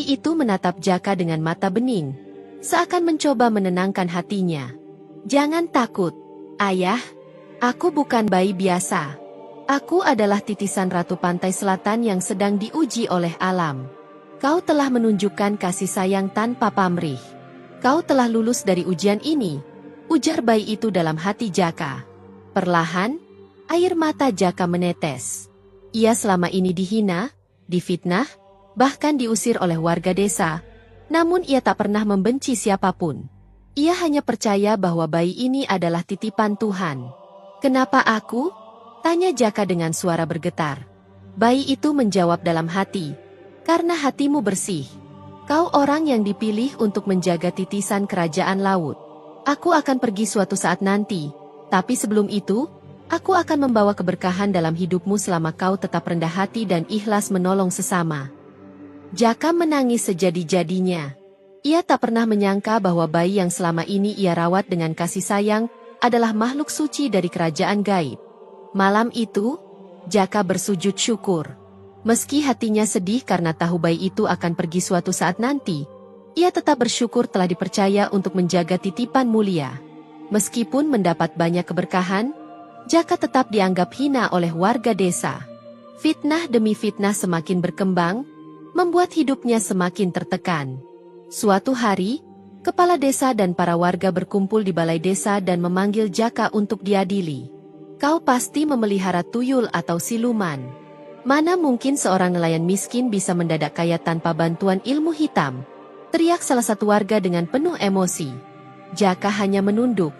Itu menatap Jaka dengan mata bening, seakan mencoba menenangkan hatinya. "Jangan takut, Ayah. Aku bukan bayi biasa. Aku adalah titisan Ratu Pantai Selatan yang sedang diuji oleh alam. Kau telah menunjukkan kasih sayang tanpa pamrih. Kau telah lulus dari ujian ini," ujar bayi itu dalam hati Jaka. Perlahan, air mata Jaka menetes. Ia selama ini dihina, difitnah, bahkan diusir oleh warga desa. Namun ia tak pernah membenci siapapun. Ia hanya percaya bahwa bayi ini adalah titipan Tuhan. "Kenapa aku?" tanya Jaka dengan suara bergetar. Bayi itu menjawab dalam hati, "Karena hatimu bersih. Kau orang yang dipilih untuk menjaga titisan kerajaan laut. Aku akan pergi suatu saat nanti, tapi sebelum itu, aku akan membawa keberkahan dalam hidupmu selama kau tetap rendah hati dan ikhlas menolong sesama." Jaka menangis sejadi-jadinya. Ia tak pernah menyangka bahwa bayi yang selama ini ia rawat dengan kasih sayang adalah makhluk suci dari kerajaan gaib. Malam itu, Jaka bersujud syukur. Meski hatinya sedih karena tahu bayi itu akan pergi suatu saat nanti, ia tetap bersyukur telah dipercaya untuk menjaga titipan mulia. Meskipun mendapat banyak keberkahan, Jaka tetap dianggap hina oleh warga desa. Fitnah demi fitnah semakin berkembang, membuat hidupnya semakin tertekan. Suatu hari, kepala desa dan para warga berkumpul di balai desa dan memanggil Jaka untuk diadili. "Kau pasti memelihara tuyul atau siluman. Mana mungkin seorang nelayan miskin bisa mendadak kaya tanpa bantuan ilmu hitam?" teriak salah satu warga dengan penuh emosi. Jaka hanya menunduk,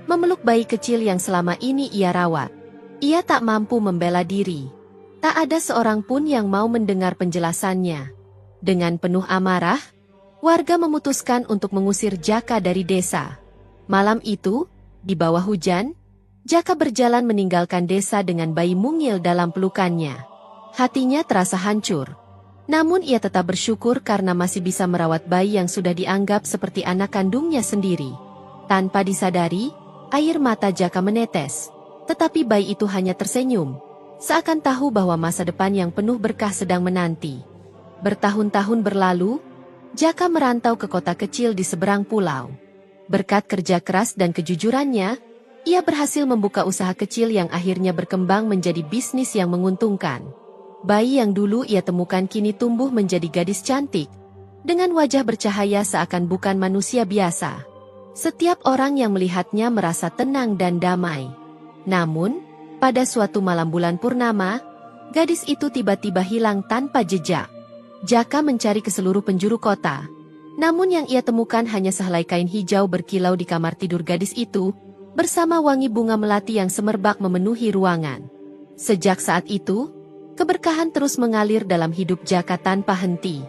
memeluk bayi kecil yang selama ini ia rawat. Ia tak mampu membela diri. Tak ada seorang pun yang mau mendengar penjelasannya. Dengan penuh amarah, warga memutuskan untuk mengusir Jaka dari desa. Malam itu, di bawah hujan, Jaka berjalan meninggalkan desa dengan bayi mungil dalam pelukannya. Hatinya terasa hancur. Namun ia tetap bersyukur karena masih bisa merawat bayi yang sudah dianggap seperti anak kandungnya sendiri. Tanpa disadari, air mata Jaka menetes. Tetapi bayi itu hanya tersenyum, seakan tahu bahwa masa depan yang penuh berkah sedang menanti. Bertahun-tahun berlalu, Jaka merantau ke kota kecil di seberang pulau. Berkat kerja keras dan kejujurannya, ia berhasil membuka usaha kecil yang akhirnya berkembang menjadi bisnis yang menguntungkan. Bayi yang dulu ia temukan kini tumbuh menjadi gadis cantik, dengan wajah bercahaya seakan bukan manusia biasa. Setiap orang yang melihatnya merasa tenang dan damai. Namun, pada suatu malam bulan purnama, gadis itu tiba-tiba hilang tanpa jejak. Jaka mencari ke seluruh penjuru kota. Namun yang ia temukan hanya sehelai kain hijau berkilau di kamar tidur gadis itu, bersama wangi bunga melati yang semerbak memenuhi ruangan. Sejak saat itu, keberkahan terus mengalir dalam hidup Jaka tanpa henti.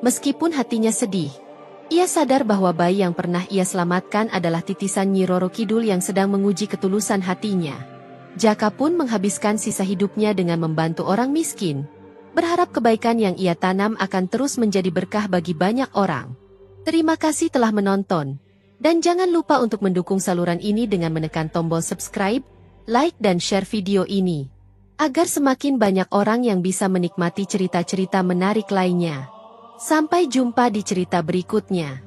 Meskipun hatinya sedih, ia sadar bahwa bayi yang pernah ia selamatkan adalah titisan Nyi Roro Kidul yang sedang menguji ketulusan hatinya. Jaka pun menghabiskan sisa hidupnya dengan membantu orang miskin, berharap kebaikan yang ia tanam akan terus menjadi berkah bagi banyak orang. Terima kasih telah menonton, dan jangan lupa untuk mendukung saluran ini dengan menekan tombol subscribe, like dan share video ini, agar semakin banyak orang yang bisa menikmati cerita-cerita menarik lainnya. Sampai jumpa di cerita berikutnya.